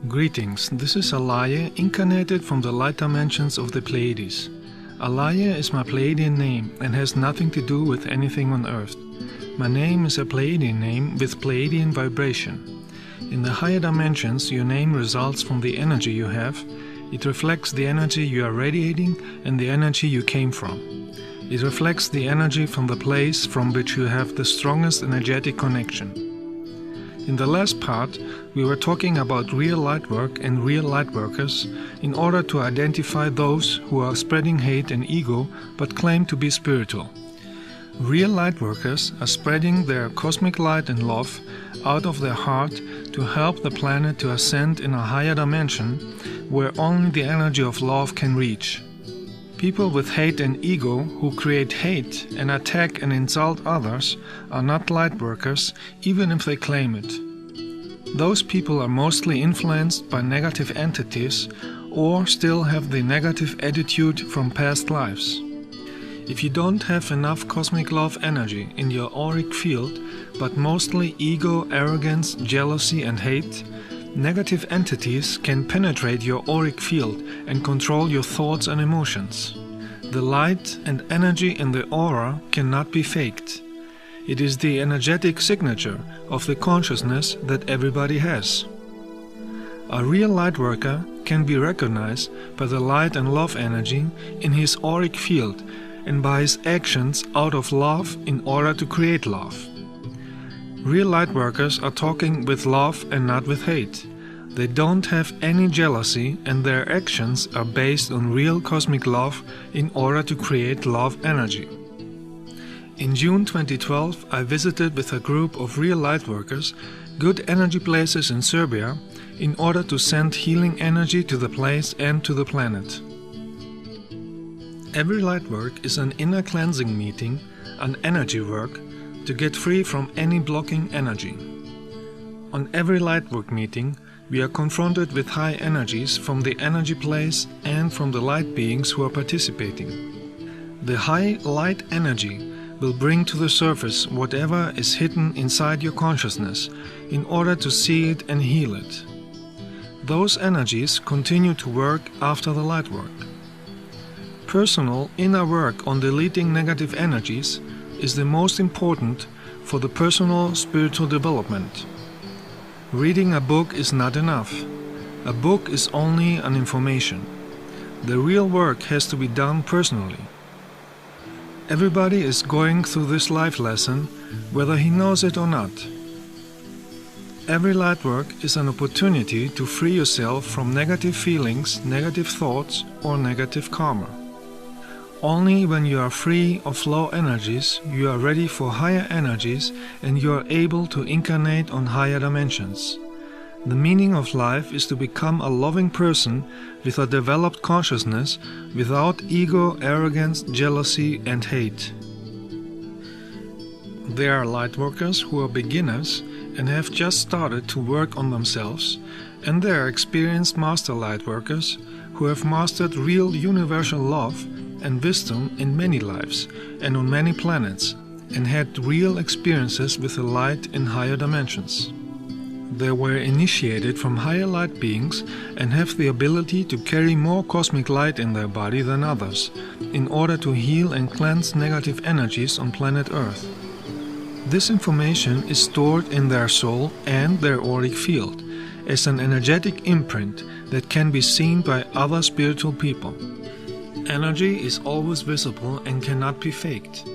Greetings, this is Alaya, incarnated from the light dimensions of the Pleiades. Alaya is my Pleiadian name and has nothing to do with anything on Earth. My name is a Pleiadian name with Pleiadian vibration. In the higher dimensions, your name results from the energy you have. It reflects the energy you are radiating and the energy you came from. It reflects the energy from the place from which you have the strongest energetic connection. In the last part, we were talking about real light work and real light workers in order to identify those who are spreading hate and ego but claim to be spiritual. Real light workers are spreading their cosmic light and love out of their heart to help the planet to ascend in a higher dimension where only the energy of love can reach. People with hate and ego who create hate and attack and insult others are not light workers, even if they claim it. Those people are mostly influenced by negative entities or still have the negative attitude from past lives. If you don't have enough cosmic love energy in your auric field, but mostly ego, arrogance, jealousy and hate, negative entities can penetrate your auric field and control your thoughts and emotions. The light and energy in the aura cannot be faked. It is the energetic signature of the consciousness that everybody has. A real light worker can be recognized by the light and love energy in his auric field and by his actions out of love in order to create love. Real light workers are talking with love and not with hate. They don't have any jealousy and their actions are based on real cosmic love in order to create love energy. In June 2012, I visited with a group of real light workers good energy places in Serbia in order to send healing energy to the place and to the planet. Every light work is an inner cleansing meeting, an energy work, to get free from any blocking energy. On every lightwork meeting, we are confronted with high energies from the energy place and from the light beings who are participating. The high light energy will bring to the surface whatever is hidden inside your consciousness in order to see it and heal it. Those energies continue to work after the light work. Personal inner work on deleting negative energies is the most important for the personal spiritual development. Reading a book is not enough. A book is only an information. The real work has to be done personally. Everybody is going through this life lesson, whether he knows it or not. Every light work is an opportunity to free yourself from negative feelings, negative thoughts, or negative karma. Only when you are free of low energies, you are ready for higher energies and you are able to incarnate on higher dimensions. The meaning of life is to become a loving person with a developed consciousness without ego, arrogance, jealousy and hate. There are lightworkers who are beginners and have just started to work on themselves, and there are experienced master lightworkers who have mastered real universal love and wisdom in many lives and on many planets, and had real experiences with the light in higher dimensions. They were initiated from higher light beings and have the ability to carry more cosmic light in their body than others, in order to heal and cleanse negative energies on planet Earth. This information is stored in their soul and their auric field, as an energetic imprint that can be seen by other spiritual people. Energy is always visible and cannot be faked.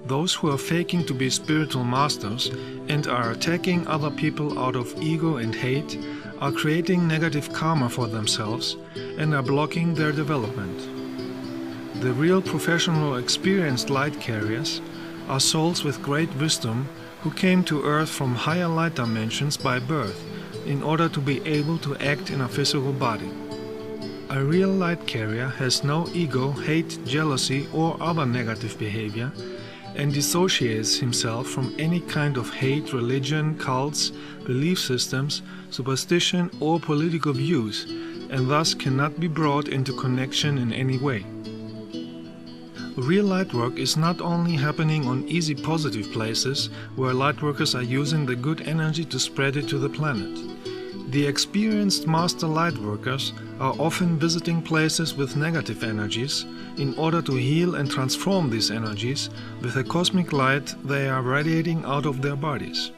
Those who are faking to be spiritual masters and are attacking other people out of ego and hate are creating negative karma for themselves and are blocking their development. The real professional experienced light carriers are souls with great wisdom who came to Earth from higher light dimensions by birth in order to be able to act in a physical body. A real light carrier has no ego, hate, jealousy or other negative behavior and dissociates himself from any kind of hate, religion, cults, belief systems, superstition or political views, and thus cannot be brought into connection in any way. Real light work is not only happening on easy positive places where lightworkers are using the good energy to spread it to the planet. The experienced master lightworkers are often visiting places with negative energies in order to heal and transform these energies with the cosmic light they are radiating out of their bodies.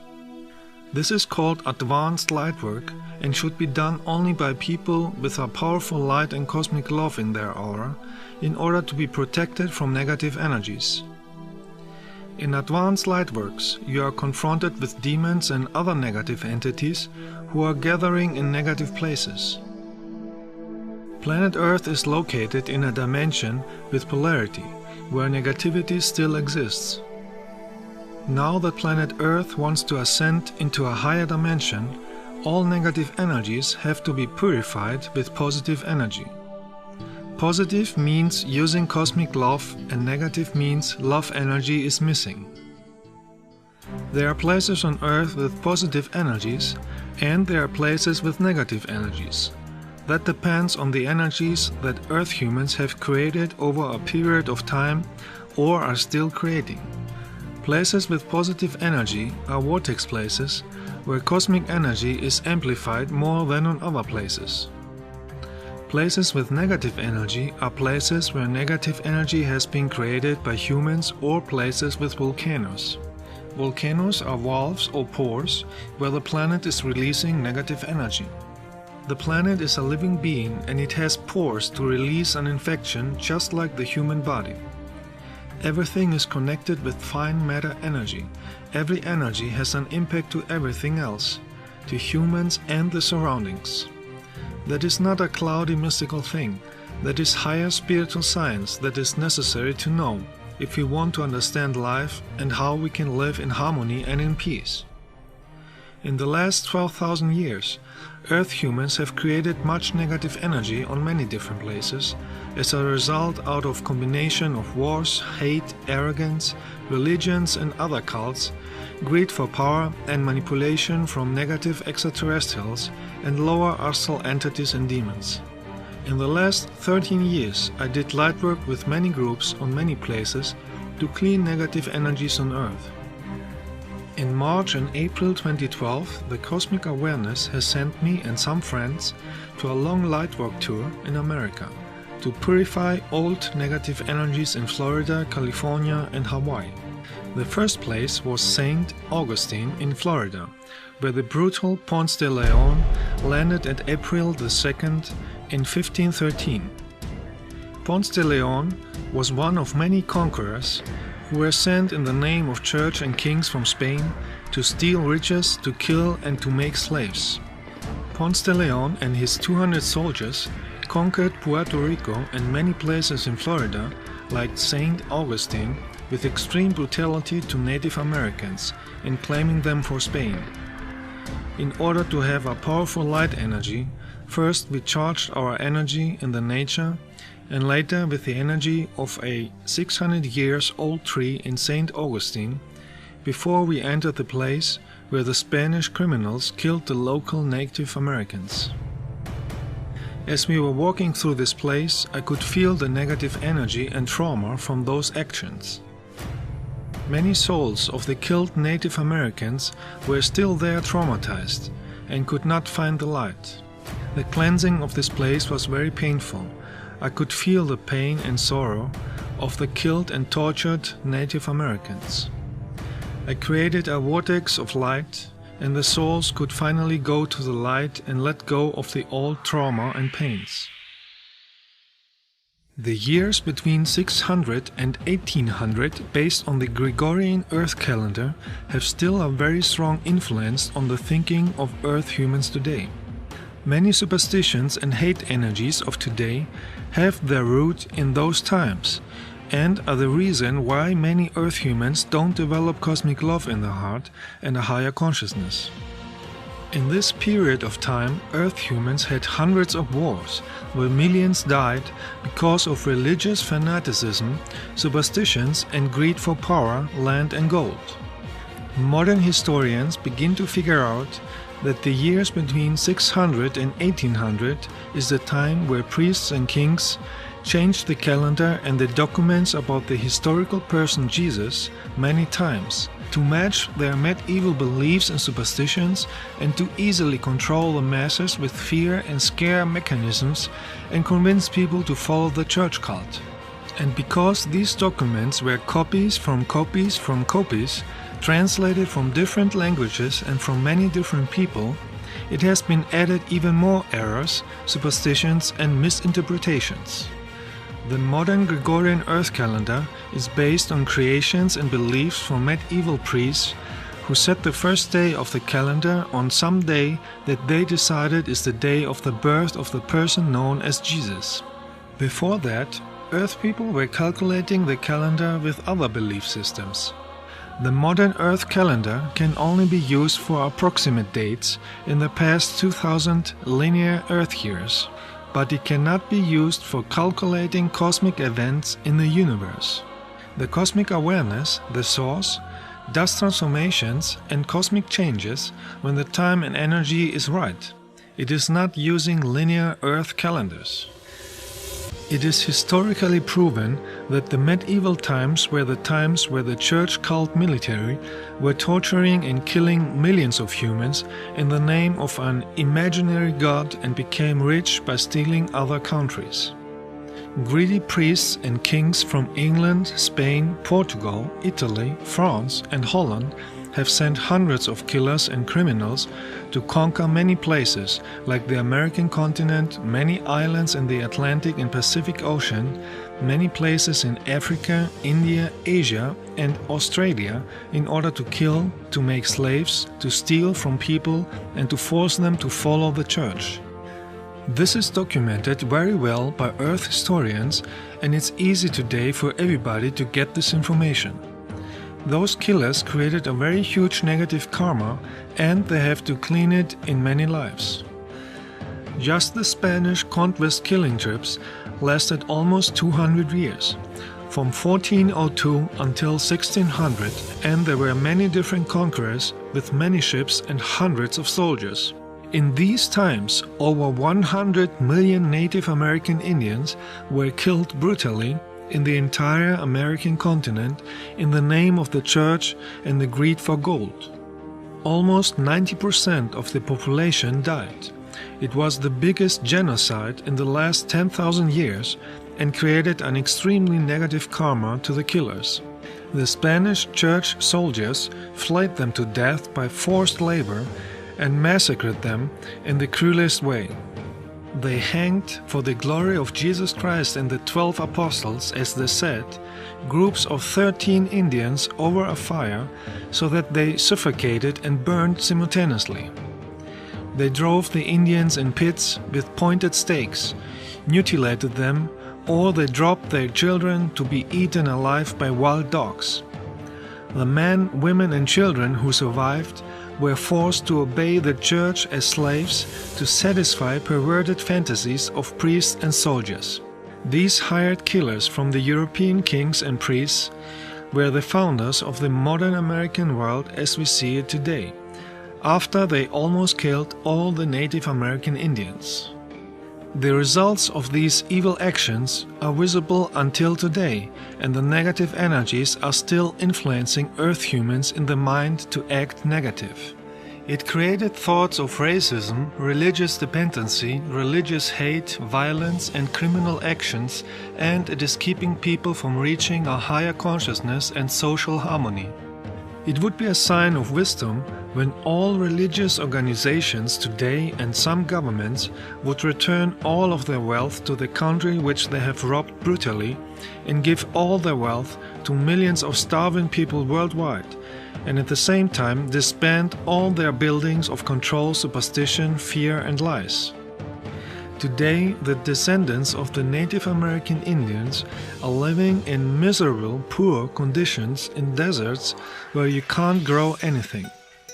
This is called advanced lightwork and should be done only by people with a powerful light and cosmic love in their aura in order to be protected from negative energies. In advanced lightworks, you are confronted with demons and other negative entities who are gathering in negative places. Planet Earth is located in a dimension with polarity, where negativity still exists. Now that planet Earth wants to ascend into a higher dimension, all negative energies have to be purified with positive energy. Positive means using cosmic love, and negative means love energy is missing. There are places on Earth with positive energies, and there are places with negative energies. That depends on the energies that Earth humans have created over a period of time or are still creating. Places with positive energy are vortex places where cosmic energy is amplified more than on other places. Places with negative energy are places where negative energy has been created by humans or places with volcanoes. Volcanoes are valves or pores where the planet is releasing negative energy. The planet is a living being and it has pores to release an infection just like the human body. Everything is connected with fine matter energy. Every energy has an impact to everything else, to humans and the surroundings. That is not a cloudy mystical thing. That is higher spiritual science that is necessary to know if we want to understand life and how we can live in harmony and in peace. In the last 12,000 years, Earth humans have created much negative energy on many different places as a result out of combination of wars, hate, arrogance, religions and other cults, greed for power and manipulation from negative extraterrestrials and lower astral entities and demons. In the last 13 years I did lightwork with many groups on many places to clean negative energies on Earth. In March and April 2012, the Cosmic Awareness has sent me and some friends to a long lightwork tour in America to purify old negative energies in Florida, California and Hawaii. The first place was St. Augustine in Florida, where the brutal Ponce de Leon landed at April the 2nd in 1513. Ponce de Leon was one of many conquerors who were sent in the name of church and kings from Spain to steal riches, to kill and to make slaves. Ponce de Leon and his 200 soldiers conquered Puerto Rico and many places in Florida, like St. Augustine, with extreme brutality to Native Americans in claiming them for Spain. In order to have a powerful light energy, first we charged our energy in the nature and later with the energy of a 600 years old tree in St. Augustine before we entered the place where the Spanish criminals killed the local Native Americans. As we were walking through this place, I could feel the negative energy and trauma from those actions. Many souls of the killed Native Americans were still there traumatized and could not find the light. The cleansing of this place was very painful. I could feel the pain and sorrow of the killed and tortured Native Americans. I created a vortex of light, and the souls could finally go to the light and let go of the old trauma and pains. The years between 600 and 1800, based on the Gregorian Earth calendar, have still a very strong influence on the thinking of Earth humans today. Many superstitions and hate energies of today have their root in those times and are the reason why many Earth humans don't develop cosmic love in their heart and a higher consciousness. In this period of time, Earth humans had hundreds of wars, where millions died because of religious fanaticism, superstitions and greed for power, land and gold. Modern historians begin to figure out that the years between 600 and 1800 is the time where priests and kings changed the calendar and the documents about the historical person Jesus many times to match their medieval beliefs and superstitions, and to easily control the masses with fear and scare mechanisms and convince people to follow the church cult. And because these documents were copies from copies from copies, translated from different languages and from many different people, it has been added even more errors, superstitions and misinterpretations. The modern Gregorian Earth calendar is based on creations and beliefs from medieval priests who set the first day of the calendar on some day that they decided is the day of the birth of the person known as Jesus. Before that, Earth people were calculating the calendar with other belief systems. The modern Earth calendar can only be used for approximate dates in the past 2000 linear Earth years, but it cannot be used for calculating cosmic events in the universe. The cosmic awareness, the source, does transformations and cosmic changes when the time and energy is right. It is not using linear Earth calendars. It is historically proven that the medieval times were the times where the church cult military were torturing and killing millions of humans in the name of an imaginary god and became rich by stealing other countries. Greedy priests and kings from England, Spain, Portugal, Italy, France and Holland have sent hundreds of killers and criminals to conquer many places like the American continent, many islands in the Atlantic and Pacific Ocean, many places in Africa, India, Asia and Australia in order to kill, to make slaves, to steal from people and to force them to follow the church. This is documented very well by Earth historians, and it's easy today for everybody to get this information. Those killers created a very huge negative karma, and they have to clean it in many lives. Just the Spanish conquest killing trips lasted almost 200 years, from 1402 until 1600, and there were many different conquerors with many ships and hundreds of soldiers. In these times, over 100 million Native American Indians were killed brutally in the entire American continent in the name of the church and the greed for gold. Almost 90% of the population died. It was the biggest genocide in the last 10,000 years and created an extremely negative karma to the killers. The Spanish church soldiers flayed them to death by forced labor and massacred them in the cruelest way. They hanged for the glory of Jesus Christ and the 12 apostles, as they said, groups of 13 Indians over a fire so that they suffocated and burned simultaneously. They drove the Indians in pits with pointed stakes, mutilated them, or they dropped their children to be eaten alive by wild dogs. The men, women and children who survived were forced to obey the church as slaves to satisfy perverted fantasies of priests and soldiers. These hired killers from the European kings and priests were the founders of the modern American world as we see it today, after they almost killed all the Native American Indians. The results of these evil actions are visible until today, and the negative energies are still influencing Earth humans in the mind to act negative. It created thoughts of racism, religious dependency, religious hate, violence and criminal actions, and it is keeping people from reaching a higher consciousness and social harmony. It would be a sign of wisdom when all religious organizations today and some governments would return all of their wealth to the country which they have robbed brutally and give all their wealth to millions of starving people worldwide, and at the same time disband all their buildings of control, superstition, fear and lies. Today, the descendants of the Native American Indians are living in miserable, poor conditions in deserts where you can't grow anything.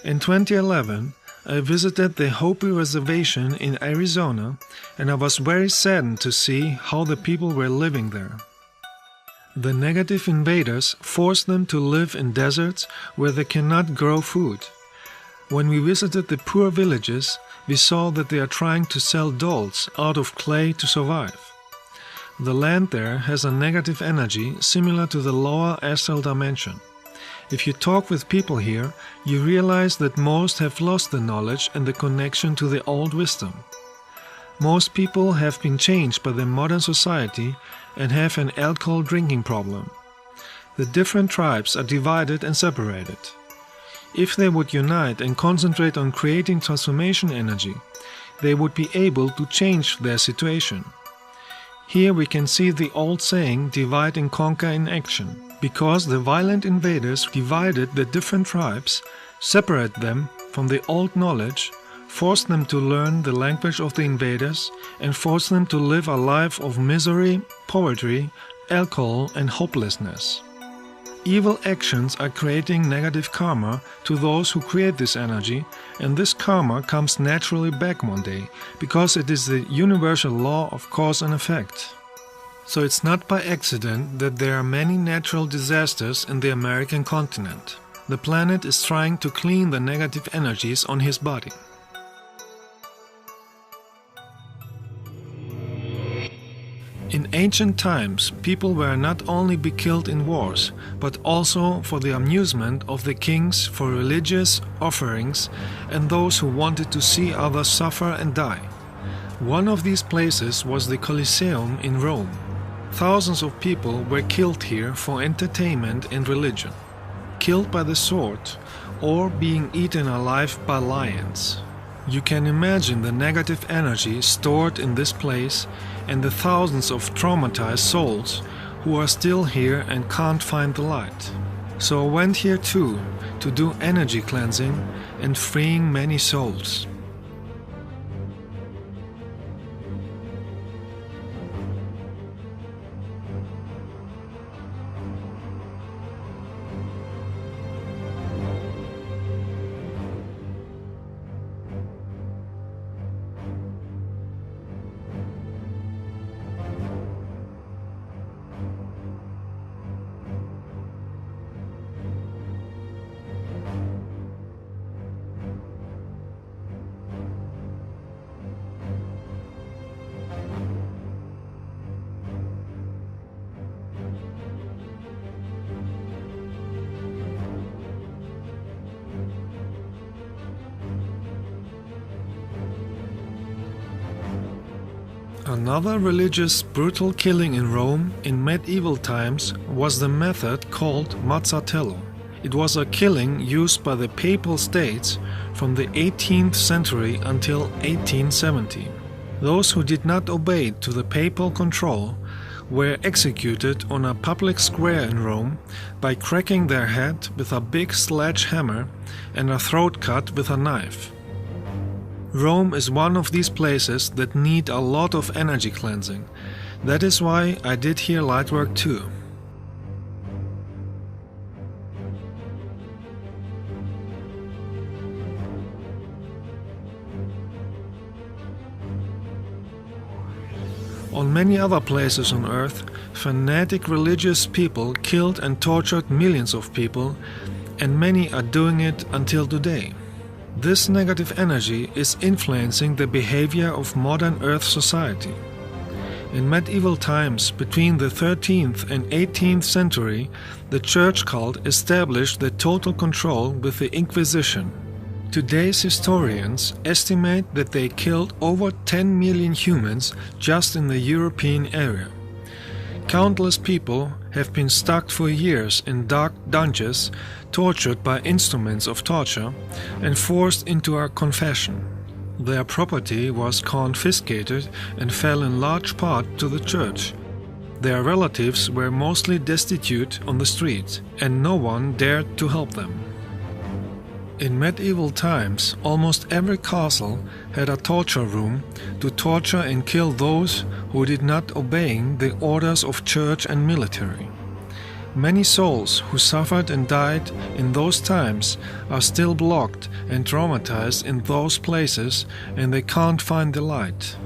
In 2011, I visited the Hopi Reservation in Arizona, and I was very saddened to see how the people were living there. The negative invaders forced them to live in deserts where they cannot grow food. When we visited the poor villages, we saw that they are trying to sell dolls out of clay to survive. The land there has a negative energy similar to the lower astral dimension. If you talk with people here, you realize that most have lost the knowledge and the connection to the old wisdom. Most people have been changed by the modern society and have an alcohol drinking problem. The different tribes are divided and separated. If they would unite and concentrate on creating transformation energy, they would be able to change their situation. Here we can see the old saying, divide and conquer in action, because the violent invaders divided the different tribes, separated them from the old knowledge, forced them to learn the language of the invaders, and forced them to live a life of misery, poverty, alcohol and hopelessness. Evil actions are creating negative karma to those who create this energy, and this karma comes naturally back one day, because it is the universal law of cause and effect. So it's not by accident that there are many natural disasters in the American continent. The planet is trying to clean the negative energies on his body. In ancient times, people were not only be killed in wars, but also for the amusement of the kings, for religious offerings, and those who wanted to see others suffer and die. One of these places was the Colosseum in Rome. Thousands of people were killed here for entertainment and religion, killed by the sword, or being eaten alive by lions. You can imagine the negative energy stored in this place and the thousands of traumatized souls who are still here and can't find the light. So I went here too, to do energy cleansing and freeing many souls. Another religious brutal killing in Rome in medieval times was the method called mazzarello. It was a killing used by the Papal States from the 18th century until 1870. Those who did not obey to the papal control were executed on a public square in Rome by cracking their head with a big sledgehammer and a throat cut with a knife. Rome is one of these places that need a lot of energy cleansing. That is why I did here lightwork too. On many other places on earth, fanatic religious people killed and tortured millions of people, and many are doing it until today. This negative energy is influencing the behavior of modern Earth society. In medieval times, between the 13th and 18th century, the church cult established the total control with the Inquisition. Today's historians estimate that they killed over 10 million humans just in the European area. Countless people have been stuck for years in dark dungeons, tortured by instruments of torture, and forced into a confession. Their property was confiscated and fell in large part to the church. Their relatives were mostly destitute on the streets, and no one dared to help them. In medieval times, almost every castle had a torture room to torture and kill those who did not obey the orders of church and military. Many souls who suffered and died in those times are still blocked and traumatized in those places, and they can't find the light.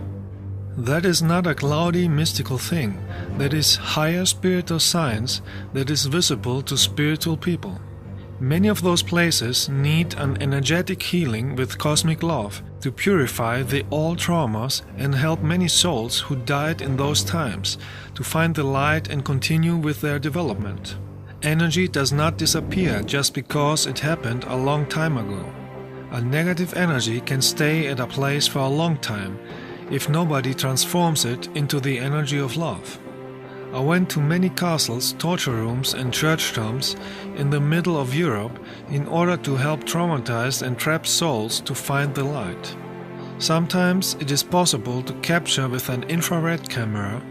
That is not a cloudy mystical thing, that is higher spiritual science that is visible to spiritual people. Many of those places need an energetic healing with cosmic love to purify the old traumas and help many souls who died in those times to find the light and continue with their development. Energy does not disappear just because it happened a long time ago. A negative energy can stay at a place for a long time if nobody transforms it into the energy of love. I went to many castles, torture rooms and church tombs in the middle of Europe in order to help traumatized and trapped souls to find the light. Sometimes it is possible to capture with an infrared camera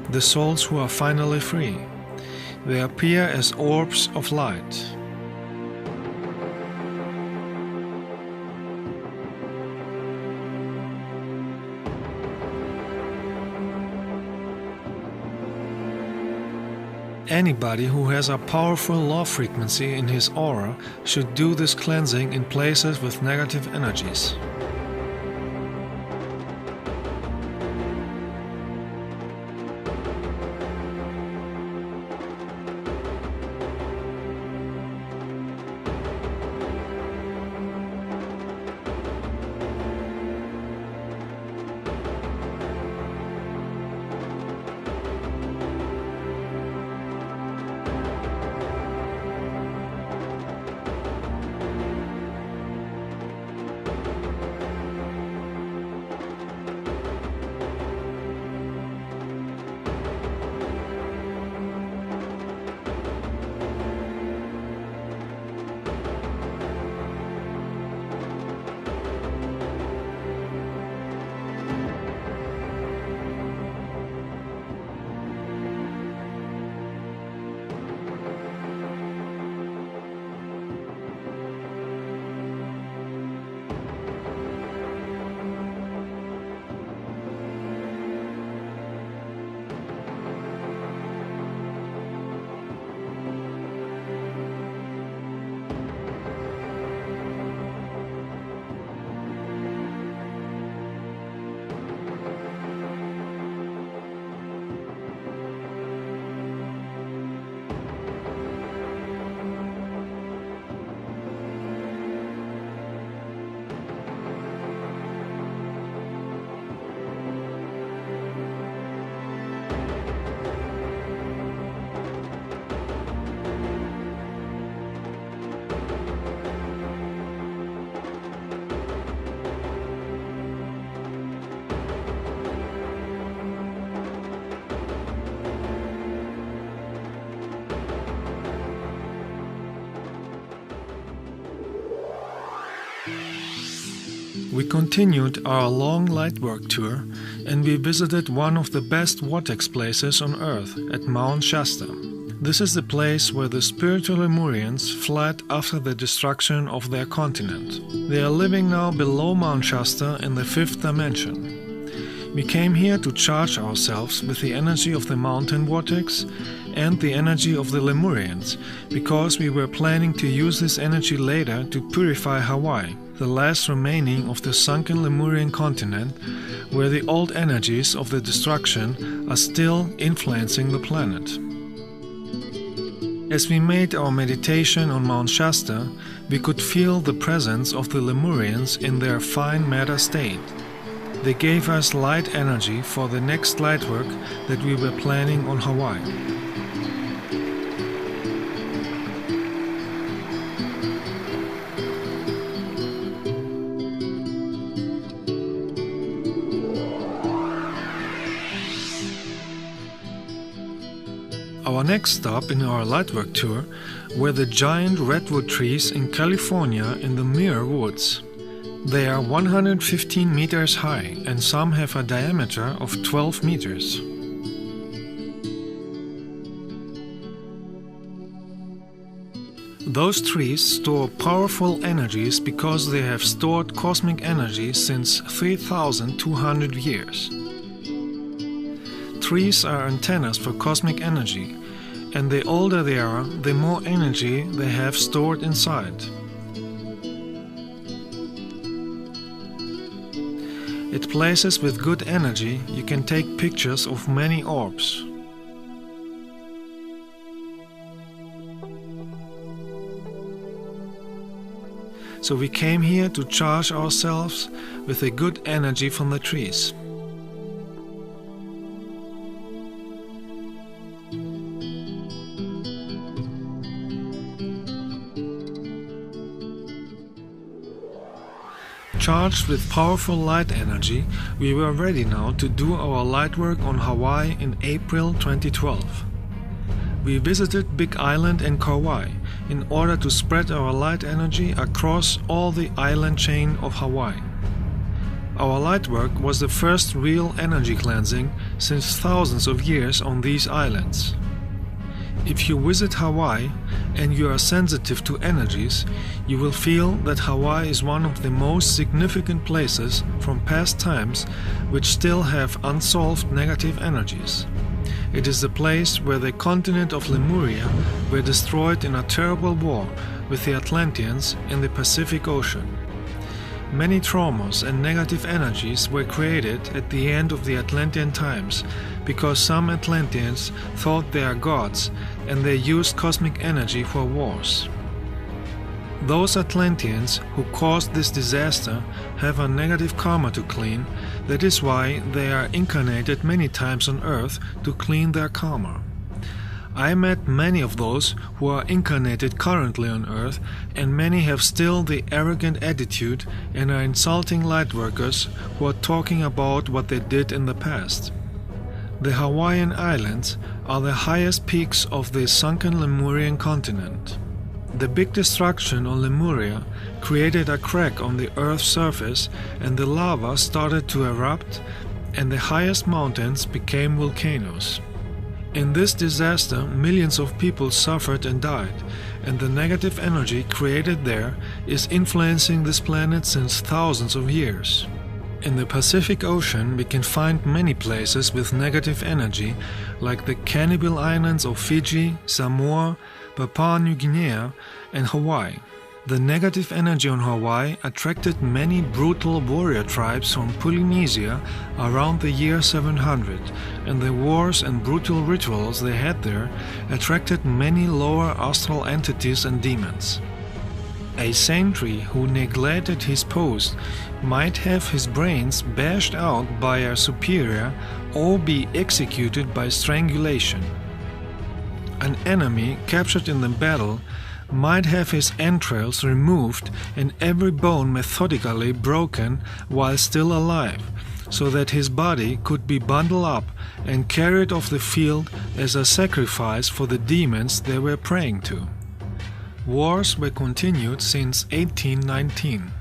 the souls who are finally free. They appear as orbs of light. Anybody who has a powerful love frequency in his aura should do this cleansing in places with negative energies. We continued our long lightwork tour and we visited one of the best vortex places on Earth at Mount Shasta. This is the place where the spiritual Lemurians fled after the destruction of their continent. They are living now below Mount Shasta in the 5th dimension. We came here to charge ourselves with the energy of the mountain vortex and the energy of the Lemurians, because we were planning to use this energy later to purify Hawaii, the last remaining of the sunken Lemurian continent, where the old energies of the destruction are still influencing the planet. As we made our meditation on Mount Shasta, we could feel the presence of the Lemurians in their fine matter state. They gave us light energy for the next light work that we were planning on Hawaii. Our next stop in our lightwork tour were the giant redwood trees in California in the Muir Woods. They are 115 meters high and some have a diameter of 12 meters. Those trees store powerful energies because they have stored cosmic energy since 3,200 years. Trees are antennas for cosmic energy, and the older they are, the more energy they have stored inside. At places with good energy, you can take pictures of many orbs. So we came here to charge ourselves with the good energy from the trees. Charged with powerful light energy, we were ready now to do our light work on Hawaii in April 2012. We visited Big Island and Kauai in order to spread our light energy across all the island chain of Hawaii. Our light work was the first real energy cleansing since thousands of years on these islands. If you visit Hawaii and you are sensitive to energies, you will feel that Hawaii is one of the most significant places from past times which still have unsolved negative energies. It is the place where the continent of Lemuria were destroyed in a terrible war with the Atlanteans in the Pacific Ocean. Many traumas and negative energies were created at the end of the Atlantean times because some Atlanteans thought they are gods and they used cosmic energy for wars. Those Atlanteans who caused this disaster have a negative karma to clean. That is why they are incarnated many times on Earth to clean their karma. I met many of those who are incarnated currently on Earth, and many have still the arrogant attitude and are insulting lightworkers who are talking about what they did in the past. The Hawaiian Islands are the highest peaks of the sunken Lemurian continent. The big destruction on Lemuria created a crack on the Earth's surface, and the lava started to erupt, and the highest mountains became volcanoes. In this disaster, millions of people suffered and died, and the negative energy created there is influencing this planet since thousands of years. In the Pacific Ocean, we can find many places with negative energy, like the Cannibal Islands of Fiji, Samoa, Papua New Guinea, and Hawaii. The negative energy on Hawaii attracted many brutal warrior tribes from Polynesia around the year 700, and the wars and brutal rituals they had there attracted many lower astral entities and demons. A sentry who neglected his post might have his brains bashed out by a superior or be executed by strangulation. An enemy captured in the battle might have his entrails removed and every bone methodically broken while still alive, so that his body could be bundled up and carried off the field as a sacrifice for the demons they were praying to. Wars were continued since 1819.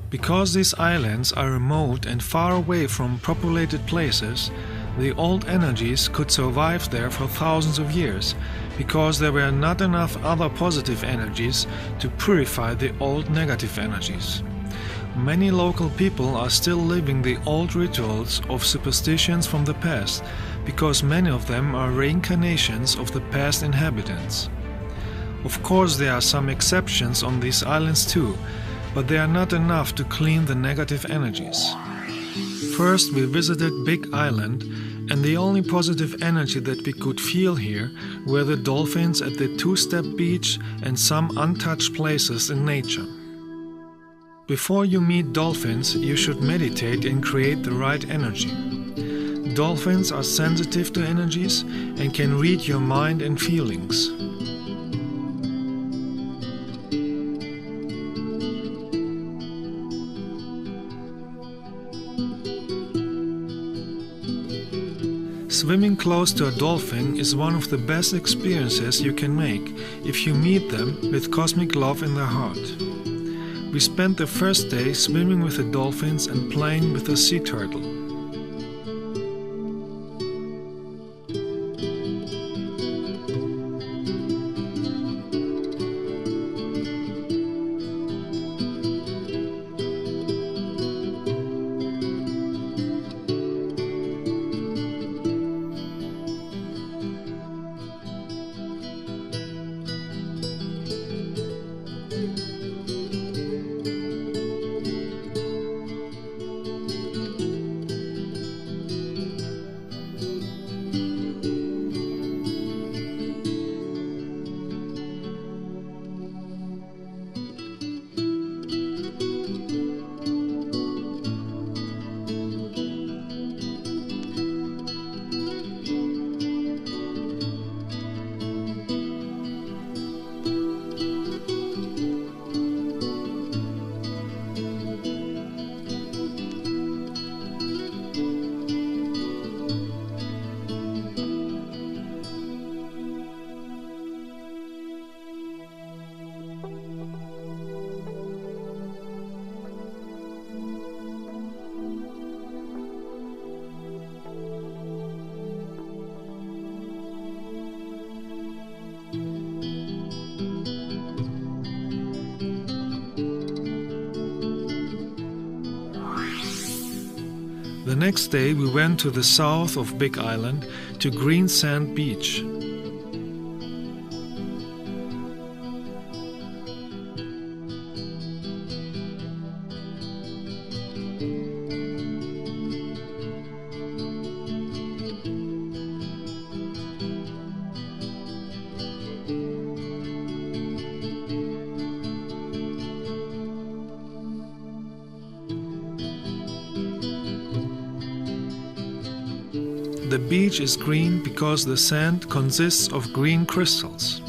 Because these islands are remote and far away from populated places, the old energies could survive there for thousands of years, because there were not enough other positive energies to purify the old negative energies. Many local people are still living the old rituals of superstitions from the past, because many of them are reincarnations of the past inhabitants. Of course, there are some exceptions on these islands too, but they are not enough to clean the negative energies. First, we visited Big Island, and the only positive energy that we could feel here were the dolphins at the two-step beach and some untouched places in nature. Before you meet dolphins, you should meditate and create the right energy. Dolphins are sensitive to energies and can read your mind and feelings. Swimming close to a dolphin is one of the best experiences you can make if you meet them with cosmic love in their heart. We spent the first day swimming with the dolphins and playing with the sea turtle. next day we went to the south of Big Island to Green Sand Beach. The beach is green because the sand consists of green crystals.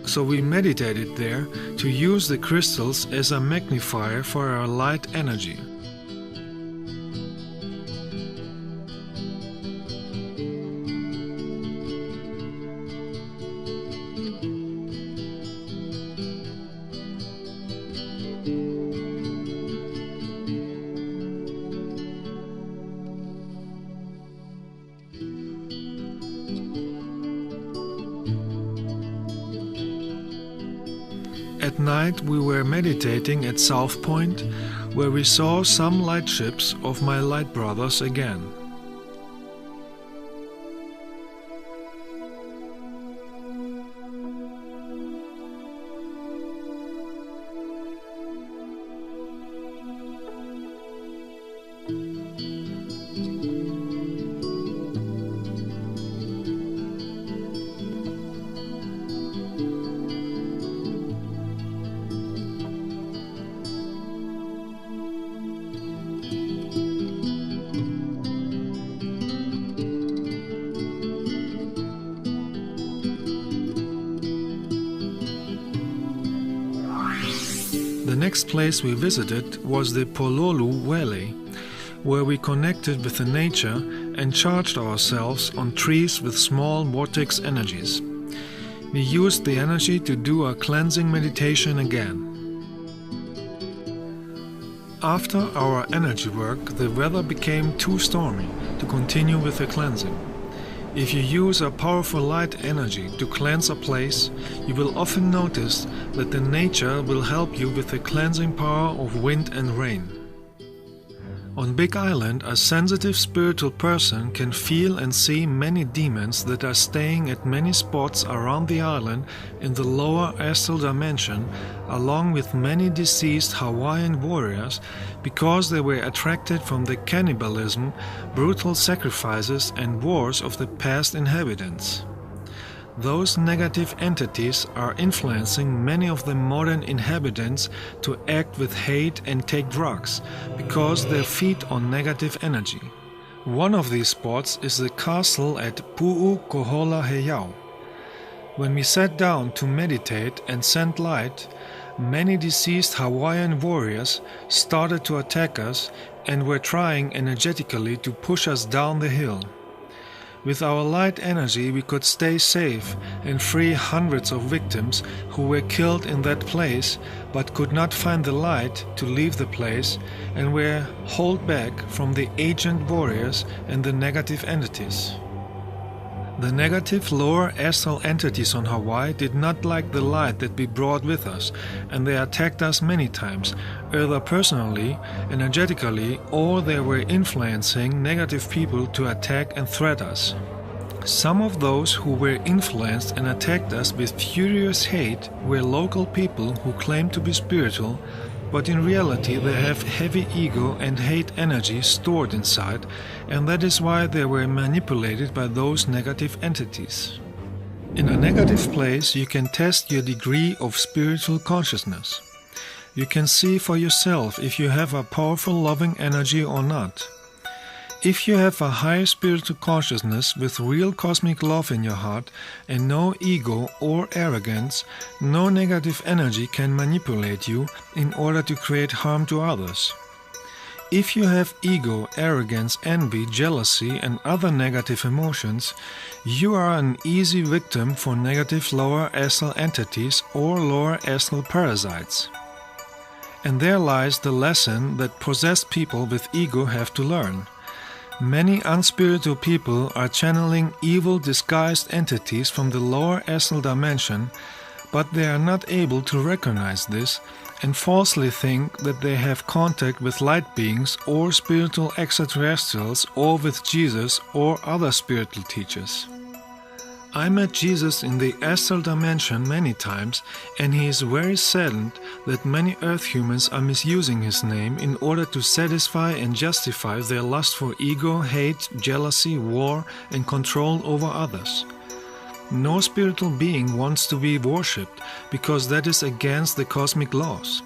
So we meditated there to use the crystals as a magnifier for our light energy. At night we were meditating at South Point, where we saw some light ships of my light brothers again. The next place we visited was the Pololu Valley, where we connected with the nature and charged ourselves on trees with small vortex energies. We used the energy to do a cleansing meditation again. After our energy work, the weather became too stormy to continue with the cleansing. If you use a powerful light energy to cleanse a place, you will often notice that the nature will help you with the cleansing power of wind and rain. On Big Island, a sensitive spiritual person can feel and see many demons that are staying at many spots around the island in the lower astral dimension, along with many deceased Hawaiian warriors, because they were attracted from the cannibalism, brutal sacrifices and wars of the past inhabitants. Those negative entities are influencing many of the modern inhabitants to act with hate and take drugs, because they feed on negative energy. One of these spots is the castle at Pu'ukohola Heiau. When we sat down to meditate and send light, many deceased Hawaiian warriors started to attack us and were trying energetically to push us down the hill. With our light energy we could stay safe and free hundreds of victims who were killed in that place but could not find the light to leave the place and were held back from the agent warriors and the negative entities. The negative lower astral entities on Hawaii did not like the light that we brought with us, and they attacked us many times, either personally, energetically, or they were influencing negative people to attack and threat us. Some of those who were influenced and attacked us with furious hate were local people who claimed to be spiritual, but in reality they have heavy ego and hate energy stored inside, and that is why they were manipulated by those negative entities. In a negative place you can test your degree of spiritual consciousness. You can see for yourself if you have a powerful loving energy or not. If you have a high spiritual consciousness with real cosmic love in your heart and no ego or arrogance, no negative energy can manipulate you in order to create harm to others. If you have ego, arrogance, envy, jealousy and other negative emotions, you are an easy victim for negative lower astral entities or lower astral parasites. And there lies the lesson that possessed people with ego have to learn. Many unspiritual people are channeling evil disguised entities from the lower astral dimension, but they are not able to recognize this and falsely think that they have contact with light beings or spiritual extraterrestrials or with Jesus or other spiritual teachers. I met Jesus in the astral dimension many times, and he is very saddened that many earth humans are misusing his name in order to satisfy and justify their lust for ego, hate, jealousy, war and control over others. No spiritual being wants to be worshipped, because that is against the cosmic laws.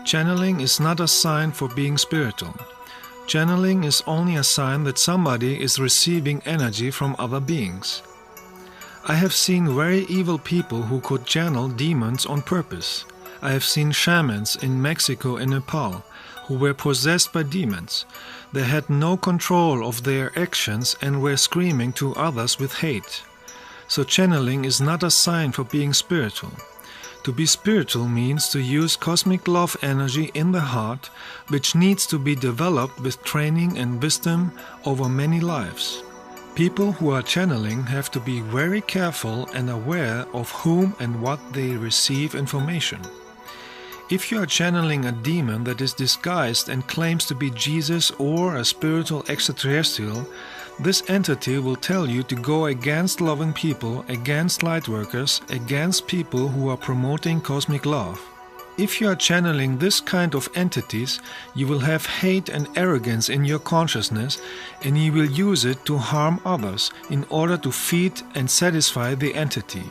Channeling is not a sign for being spiritual. Channeling is only a sign that somebody is receiving energy from other beings. I have seen very evil people who could channel demons on purpose. I have seen shamans in Mexico and Nepal who were possessed by demons. They had no control of their actions and were screaming to others with hate. So channeling is not a sign for being spiritual. To be spiritual means to use cosmic love energy in the heart, which needs to be developed with training and wisdom over many lives. People who are channeling have to be very careful and aware of whom and what they receive information. If you are channeling a demon that is disguised and claims to be Jesus or a spiritual extraterrestrial, this entity will tell you to go against loving people, against lightworkers, against people who are promoting cosmic love. If you are channeling this kind of entities, you will have hate and arrogance in your consciousness, and you will use it to harm others in order to feed and satisfy the entity.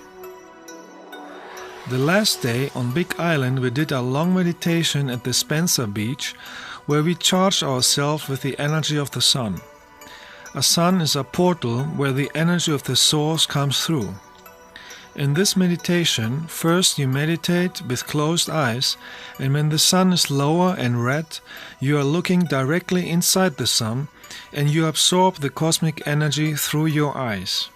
The last day on Big Island we did a long meditation at the Spencer Beach, where we charged ourselves with the energy of the sun. A sun is a portal where the energy of the source comes through. In this meditation, first you meditate with closed eyes, and when the sun is lower and red, you are looking directly inside the sun, and you absorb the cosmic energy through your eyes.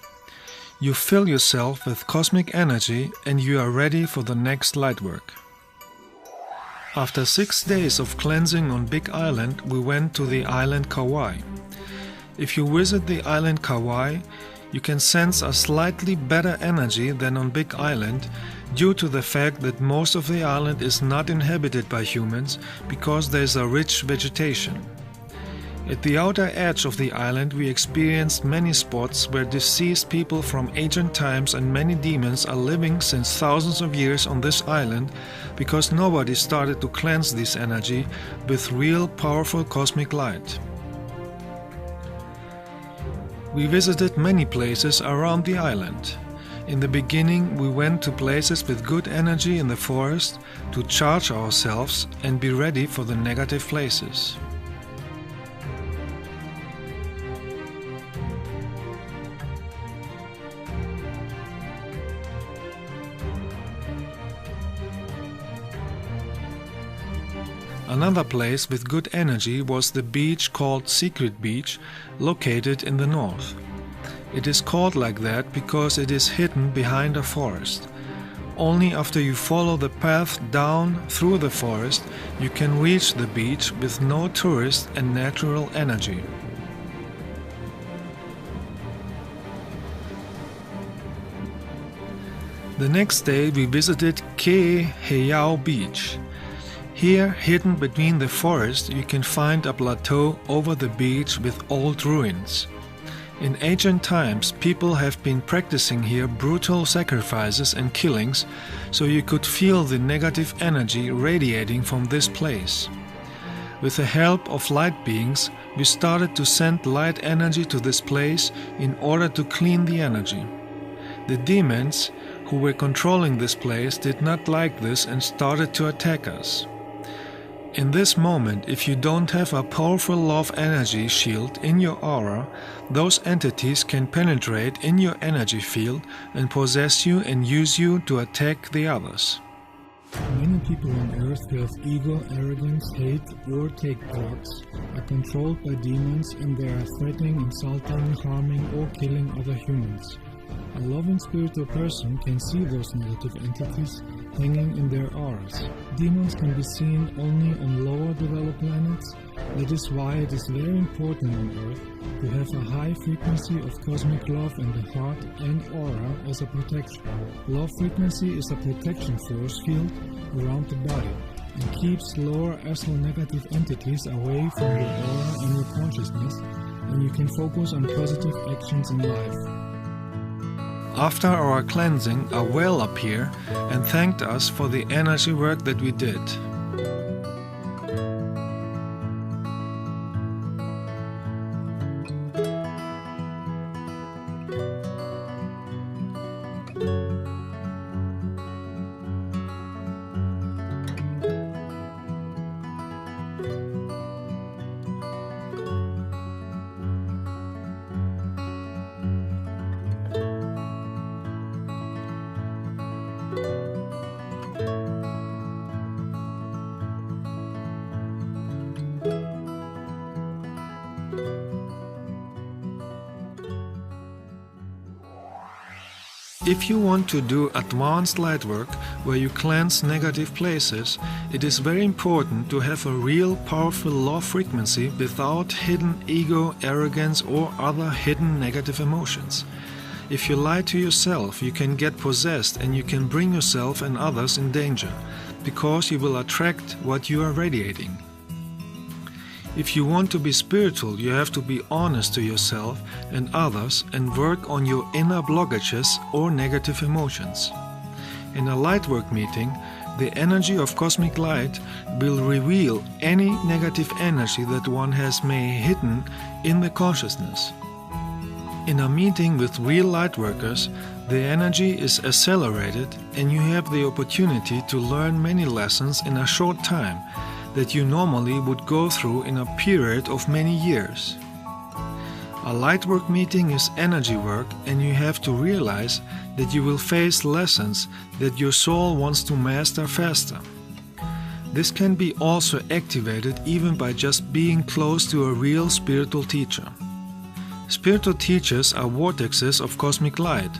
You fill yourself with cosmic energy, and you are ready for the next light work. After 6 days of cleansing on Big Island, we went to the island Kauai. If you visit the island Kauai, you can sense a slightly better energy than on Big Island due to the fact that most of the island is not inhabited by humans because there is a rich vegetation. At the outer edge of the island we experienced many spots where deceased people from ancient times and many demons are living since thousands of years on this island because nobody started to cleanse this energy with real powerful cosmic light. We visited many places around the island. In the beginning we went to places with good energy in the forest to charge ourselves and be ready for the negative places. Another place with good energy was the beach called Secret Beach, located in the north. It is called like that because it is hidden behind a forest. Only after you follow the path down through the forest, you can reach the beach with no tourist and natural energy. The next day we visited Ke'eheu Beach. Here, hidden between the forest, you can find a plateau over the beach with old ruins. In ancient times, people have been practicing here brutal sacrifices and killings, so you could feel the negative energy radiating from this place. With the help of light beings, we started to send light energy to this place in order to clean the energy. The demons who were controlling this place did not like this and started to attack us. In this moment, if you don't have a powerful love energy shield in your aura, those entities can penetrate in your energy field and possess you and use you to attack the others. Many people on Earth who have ego, arrogance, hate or take drugs are controlled by demons, and they are threatening, insulting, harming or killing other humans. A loving spiritual person can see those negative entities hanging in their auras. Demons can be seen only on lower developed planets. That is why it is very important on Earth to have a high frequency of cosmic love in the heart and aura as a protection. Love frequency is a protection force field around the body and keeps lower astral negative entities away from your aura and your consciousness, and you can focus on positive actions in life. After our cleansing, a whale appeared and thanked us for the energy work that we did. If you want to do advanced light work where you cleanse negative places, it is very important to have a real powerful love frequency without hidden ego, arrogance or other hidden negative emotions. If you lie to yourself, you can get possessed and you can bring yourself and others in danger, because you will attract what you are radiating. If you want to be spiritual, you have to be honest to yourself and others and work on your inner blockages or negative emotions. In a lightwork meeting, the energy of cosmic light will reveal any negative energy that one has hidden in the consciousness. In a meeting with real lightworkers, the energy is accelerated and you have the opportunity to learn many lessons in a short time that you normally would go through in a period of many years. A lightwork meeting is energy work, and you have to realize that you will face lessons that your soul wants to master faster. This can be also activated even by just being close to a real spiritual teacher. Spiritual teachers are vortexes of cosmic light,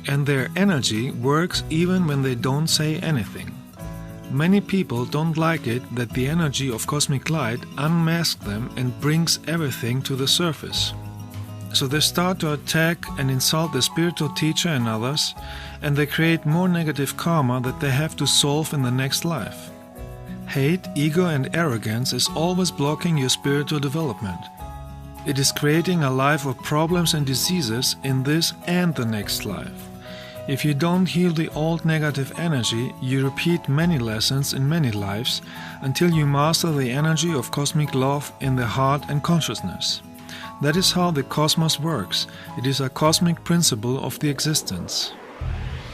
and their energy works even when they don't say anything. Many people don't like it that the energy of cosmic light unmasks them and brings everything to the surface. So they start to attack and insult the spiritual teacher and others, and they create more negative karma that they have to solve in the next life. Hate, ego and arrogance is always blocking your spiritual development. It is creating a life of problems and diseases in this and the next life. If you don't heal the old negative energy, you repeat many lessons in many lives until you master the energy of cosmic love in the heart and consciousness. That is how the cosmos works. It is a cosmic principle of the existence.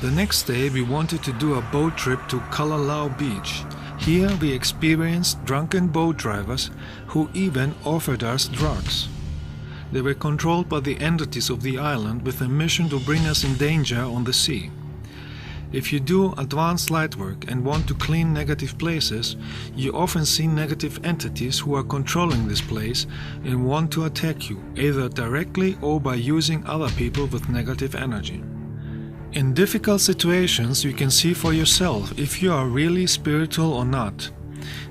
The next day we wanted to do a boat trip to Kalalau Beach. Here we experienced drunken boat drivers who even offered us drugs. They were controlled by the entities of the island with a mission to bring us in danger on the sea. If you do advanced light work and want to clean negative places, you often see negative entities who are controlling this place and want to attack you, either directly or by using other people with negative energy. In difficult situations, you can see for yourself if you are really spiritual or not.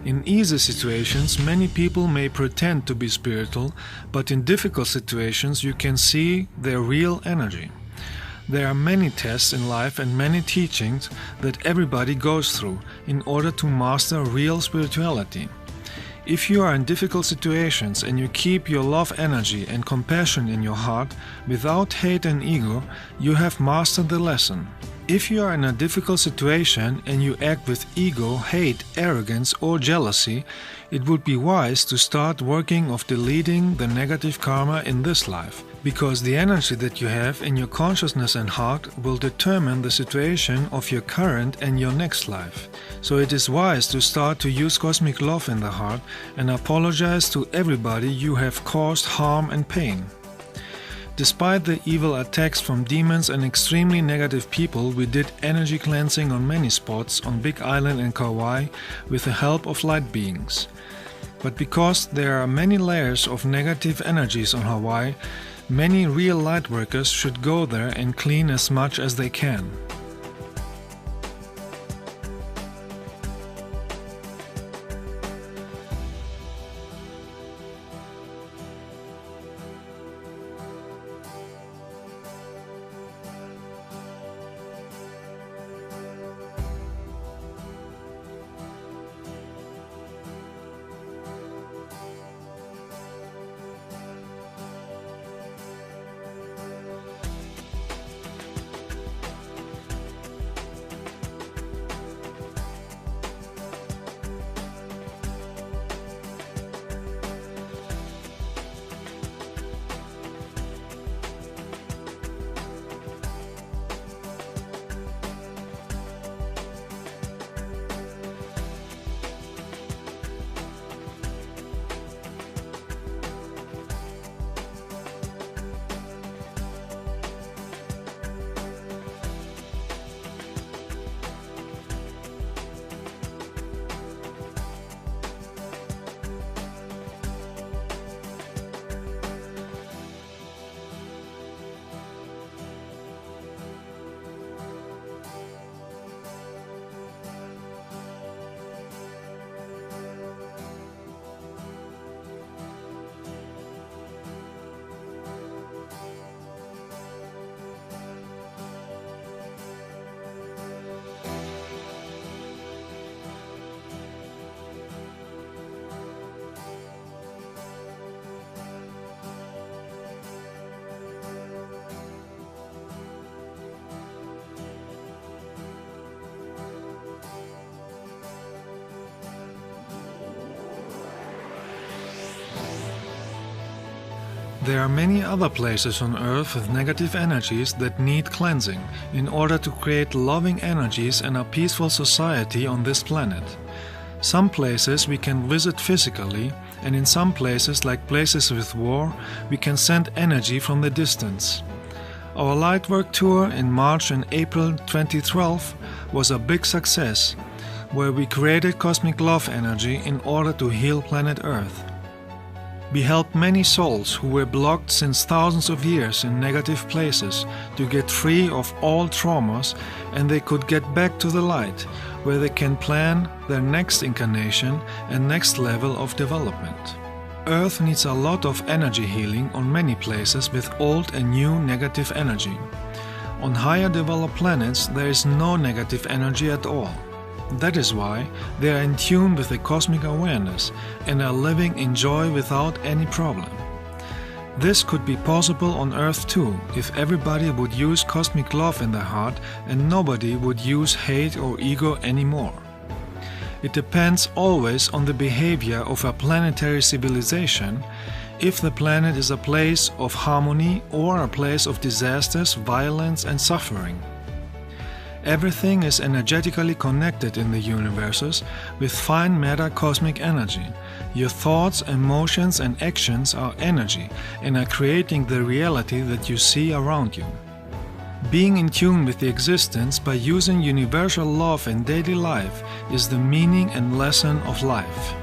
In easy situations, many people may pretend to be spiritual, but in difficult situations you can see their real energy. There are many tests in life and many teachings that everybody goes through in order to master real spirituality. If you are in difficult situations and you keep your love energy and compassion in your heart without hate and ego, you have mastered the lesson. If you are in a difficult situation and you act with ego, hate, arrogance or jealousy, it would be wise to start working of deleting the negative karma in this life, because the energy that you have in your consciousness and heart will determine the situation of your current and your next life. So it is wise to start to use cosmic love in the heart and apologize to everybody you have caused harm and pain. Despite the evil attacks from demons and extremely negative people, we did energy cleansing on many spots on Big Island and Kauai with the help of light beings. But because there are many layers of negative energies on Hawaii, many real light workers should go there and clean as much as they can. There are many other places on Earth with negative energies that need cleansing in order to create loving energies and a peaceful society on this planet. Some places we can visit physically, and in some places, like places with war, we can send energy from the distance. Our Lightwork tour in March and April 2012 was a big success, where we created cosmic love energy in order to heal planet Earth. We helped many souls who were blocked since thousands of years in negative places to get free of all traumas, and they could get back to the light, where they can plan their next incarnation and next level of development. Earth needs a lot of energy healing on many places with old and new negative energy. On higher developed planets there is no negative energy at all. That is why they are in tune with the cosmic awareness and are living in joy without any problem. This could be possible on Earth too, if everybody would use cosmic love in their heart and nobody would use hate or ego anymore. It depends always on the behavior of a planetary civilization, if the planet is a place of harmony or a place of disasters, violence and suffering. Everything is energetically connected in the universes with fine matter cosmic energy. Your thoughts, emotions and actions are energy and are creating the reality that you see around you. Being in tune with the existence by using universal love in daily life is the meaning and lesson of life.